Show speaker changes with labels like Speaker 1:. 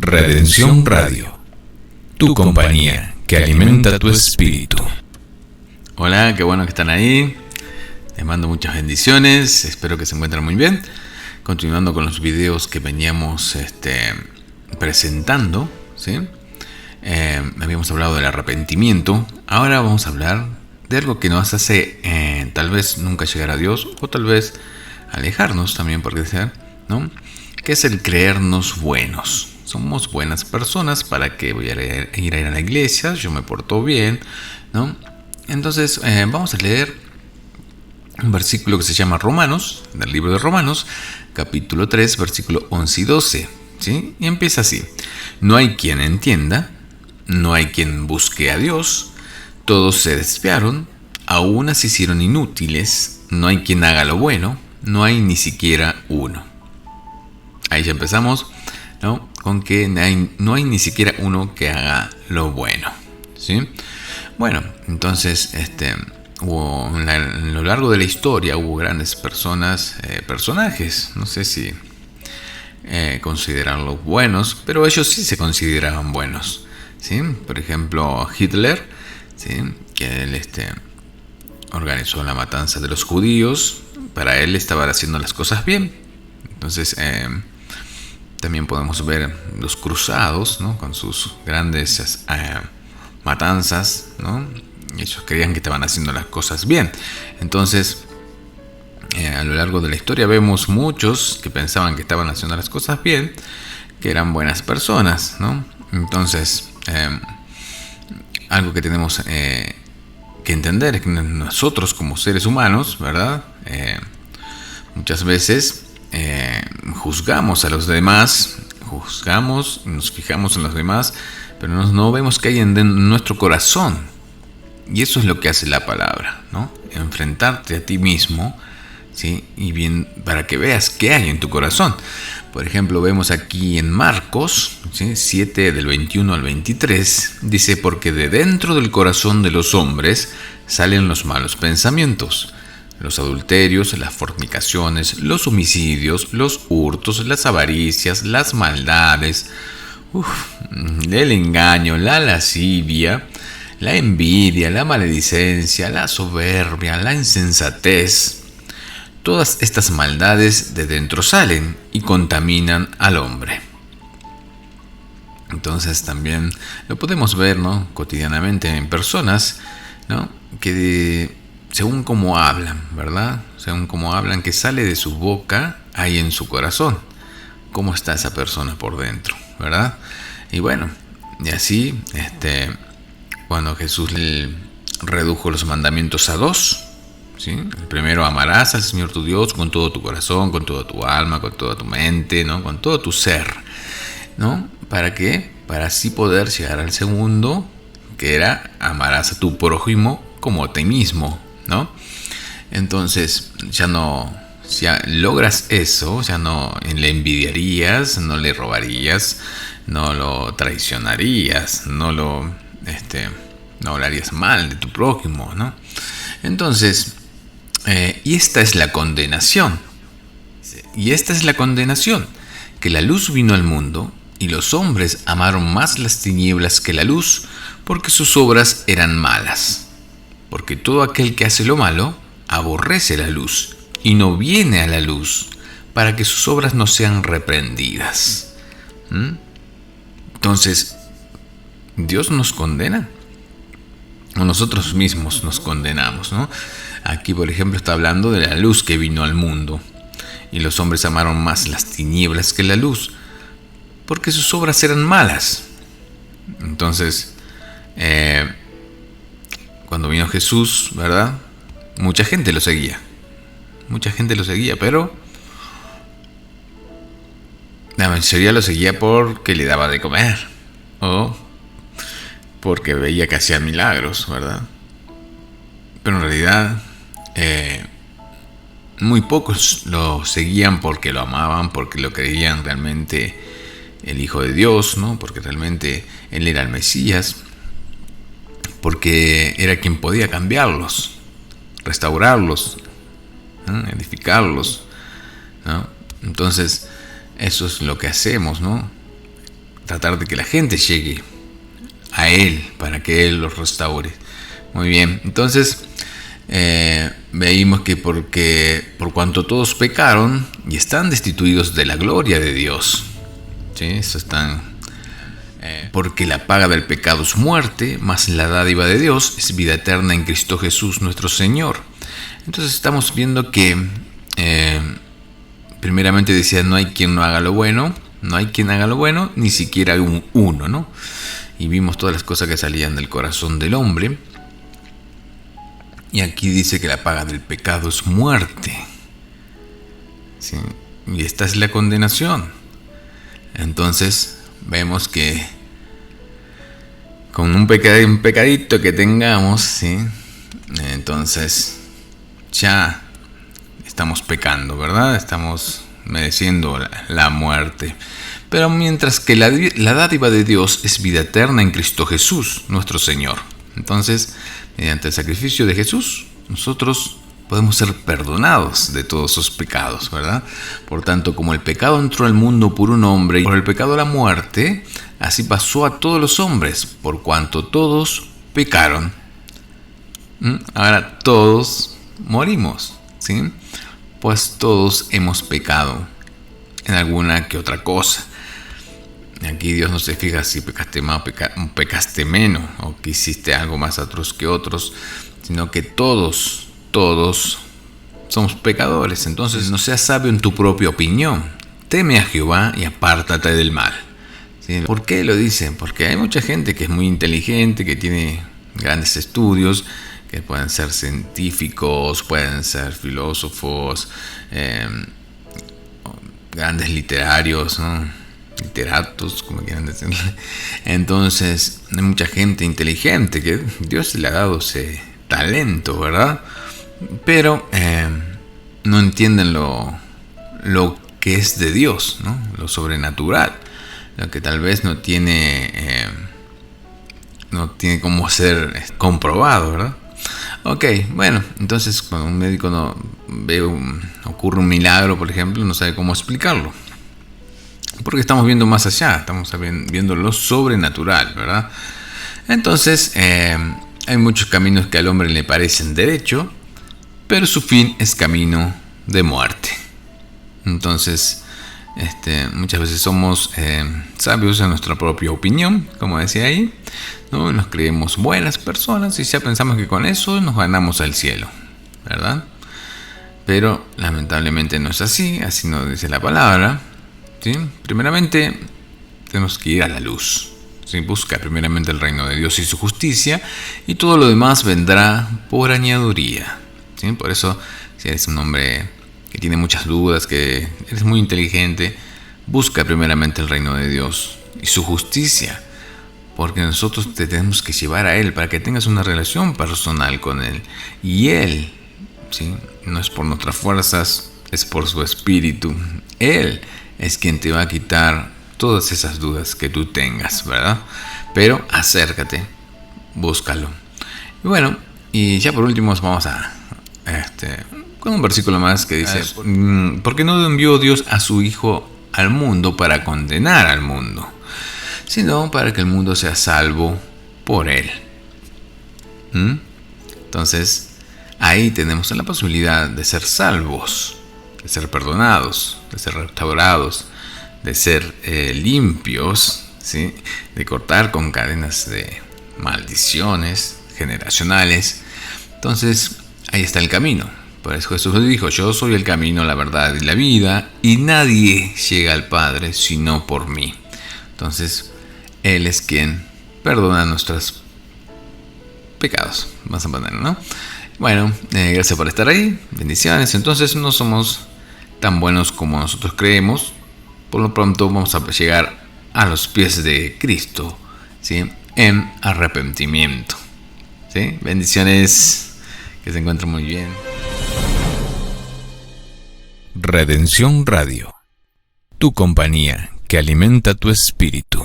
Speaker 1: Redención Radio, tu compañía que alimenta tu espíritu.
Speaker 2: Hola, qué bueno que están ahí. Les mando muchas bendiciones. Espero que se encuentren muy bien. Continuando con los videos que veníamos presentando, ¿sí? Habíamos hablado del arrepentimiento. Ahora vamos a hablar de algo que nos hace tal vez nunca llegar a Dios, o tal vez alejarnos también, por ser, ¿no? Que es el creernos buenos. Somos buenas personas. ¿Para qué voy a ir a la iglesia? Yo me porto bien, ¿no? Entonces vamos a leer un versículo que se llama Romanos, del libro de Romanos, capítulo 3, versículo 11 y 12, ¿sí? Y empieza así: no hay quien entienda, no hay quien busque a Dios, todos se desviaron, a unas se hicieron inútiles, no hay quien haga lo bueno, no hay ni siquiera uno. Ahí ya empezamos, ¿no? Con que no hay ni siquiera uno que haga lo bueno, ¿sí? Bueno, entonces, a lo largo de la historia hubo grandes personajes, no sé si considerarlos buenos, pero ellos sí se consideraban buenos, ¿sí? Por ejemplo, Hitler, ¿sí? Que él organizó la matanza de los judíos. Para él estaban haciendo las cosas bien. Entonces, también podemos ver los cruzados, ¿no? Con sus grandes matanzas, ¿no? Ellos creían que estaban haciendo las cosas bien. Entonces, a lo largo de la historia vemos muchos que pensaban que estaban haciendo las cosas bien, que eran buenas personas, ¿no? Entonces, algo que tenemos que entender es que nosotros como seres humanos, ¿verdad? Muchas veces juzgamos a los demás, nos fijamos en los demás, pero no vemos qué hay en nuestro corazón. Y eso es lo que hace la palabra, ¿no? Enfrentarte a ti mismo, ¿sí? Y bien, para que veas qué hay en tu corazón. Por ejemplo, vemos aquí en Marcos, ¿sí? 7 del 21 al 23, dice: porque de dentro del corazón de los hombres salen los malos pensamientos, los adulterios, las fornicaciones, los homicidios, los hurtos, las avaricias, las maldades, el engaño, la lascivia, la envidia, la maledicencia, la soberbia, la insensatez. Todas estas maldades de dentro salen y contaminan al hombre. Entonces también lo podemos ver, ¿no? Cotidianamente en personas, ¿no? Que según cómo hablan, ¿verdad? Según cómo hablan, que sale de su boca, hay en su corazón. ¿Cómo está esa persona por dentro, verdad? Y bueno, y así, cuando Jesús le redujo los mandamientos a 2, ¿sí? El primero: amarás al Señor tu Dios con todo tu corazón, con toda tu alma, con toda tu mente, ¿no? Con todo tu ser, ¿no? ¿Para qué? Para así poder llegar al segundo, que era: amarás a tu prójimo como a ti mismo, ¿no? Entonces, ya logras eso, ya no le envidiarías, no le robarías, no lo traicionarías, no hablarías mal de tu prójimo, ¿no? Entonces, y esta es la condenación. Y esta es la condenación, que la luz vino al mundo, y los hombres amaron más las tinieblas que la luz, porque sus obras eran malas. Porque todo aquel que hace lo malo aborrece la luz, y no viene a la luz, para que sus obras no sean reprendidas. Entonces, ¿Dios nos condena? O nosotros mismos nos condenamos, ¿no? Aquí, por ejemplo, está hablando de la luz que vino al mundo, y los hombres amaron más las tinieblas que la luz, porque sus obras eran malas. Entonces, cuando vino Jesús, ¿verdad? Mucha gente lo seguía, pero la mayoría lo seguía porque le daba de comer, o porque veía que hacía milagros, ¿verdad? Pero en realidad, muy pocos lo seguían porque lo amaban, porque lo creían realmente el Hijo de Dios, ¿no? Porque realmente Él era el Mesías, porque era quien podía cambiarlos, restaurarlos, ¿no? Edificarlos, ¿no? Entonces, eso es lo que hacemos, ¿no? tratar de que la gente llegue a Él para que Él los restaure. Muy bien, entonces veíamos que por cuanto todos pecaron y están destituidos de la gloria de Dios, ¿sí? Eso están, porque la paga del pecado es muerte, mas la dádiva de Dios es vida eterna en Cristo Jesús nuestro Señor. Entonces estamos viendo que primeramente decía, no hay quien no haga lo bueno, no hay quien haga lo bueno, ni siquiera uno, ¿no? Y vimos todas las cosas que salían del corazón del hombre. Y aquí dice que la paga del pecado es muerte, ¿sí? Y esta es la condenación. Entonces vemos que con un pecadito que tengamos, ¿sí? Entonces ya estamos pecando, ¿verdad? Estamos mereciendo la muerte. Pero mientras que la dádiva de Dios es vida eterna en Cristo Jesús, nuestro Señor. Entonces, mediante el sacrificio de Jesús, nosotros podemos ser perdonados de todos esos pecados, ¿verdad? Por tanto, como el pecado entró al mundo por un hombre y por el pecado la muerte, así pasó a todos los hombres, por cuanto todos pecaron. Ahora todos morimos, ¿sí? Pues todos hemos pecado en alguna que otra cosa. Aquí Dios no se fija si pecaste más o pecaste menos, o que hiciste algo más atroz que otros, sino que todos somos pecadores. Entonces no seas sabio en tu propia opinión. Teme a Jehová y apártate del mal. ¿Sí? ¿Por qué lo dicen? Porque hay mucha gente que es muy inteligente, que tiene grandes estudios, que pueden ser científicos, pueden ser filósofos, grandes literarios, ¿no? Literatos, como quieran decirle. Entonces hay mucha gente inteligente que Dios le ha dado ese talento, ¿verdad? Pero no entienden lo que es de Dios, ¿no? Lo sobrenatural, lo que tal vez no tiene cómo ser comprobado, ¿verdad? Ok, bueno, entonces cuando un médico ocurre un milagro, por ejemplo, no sabe cómo explicarlo. Porque estamos viendo más allá, estamos viendo lo sobrenatural, ¿verdad? Entonces, hay muchos caminos que al hombre le parecen derecho, pero su fin es camino de muerte. Entonces, muchas veces somos sabios en nuestra propia opinión, como decía ahí, ¿no? Nos creemos buenas personas y ya pensamos que con eso nos ganamos al cielo, ¿verdad? Pero lamentablemente no es así, así nos dice la palabra. ¿Sí? Primeramente tenemos que ir a la luz, ¿sí? Busca primeramente el reino de Dios y su justicia, y todo lo demás vendrá por añadiduría, ¿sí? Por eso, si eres un hombre que tiene muchas dudas, que eres muy inteligente, busca primeramente el reino de Dios y su justicia, porque nosotros te tenemos que llevar a Él para que tengas una relación personal con Él, y Él, ¿sí? No es por nuestras fuerzas, es por su espíritu. Él es quien te va a quitar todas esas dudas que tú tengas, ¿verdad? Pero acércate, búscalo. Y bueno, y ya por último vamos a con un versículo más que dice, porque no envió Dios a su Hijo al mundo para condenar al mundo, sino para que el mundo sea salvo por Él. Entonces, ahí tenemos la posibilidad de ser salvos, de ser perdonados, de ser restaurados, de ser limpios, ¿sí? De cortar con cadenas de maldiciones generacionales. Entonces, ahí está el camino. Por eso Jesús dijo, yo soy el camino, la verdad y la vida, y nadie llega al Padre sino por mí. Entonces, Él es quien perdona nuestros pecados, vamos a ponerlo, ¿no? Bueno, gracias por estar ahí, bendiciones. Entonces no somos tan buenos como nosotros creemos. Por lo pronto vamos a llegar a los pies de Cristo, ¿sí? En arrepentimiento, ¿sí? Bendiciones, que se encuentren muy bien.
Speaker 1: Redención Radio, tu compañía que alimenta tu espíritu.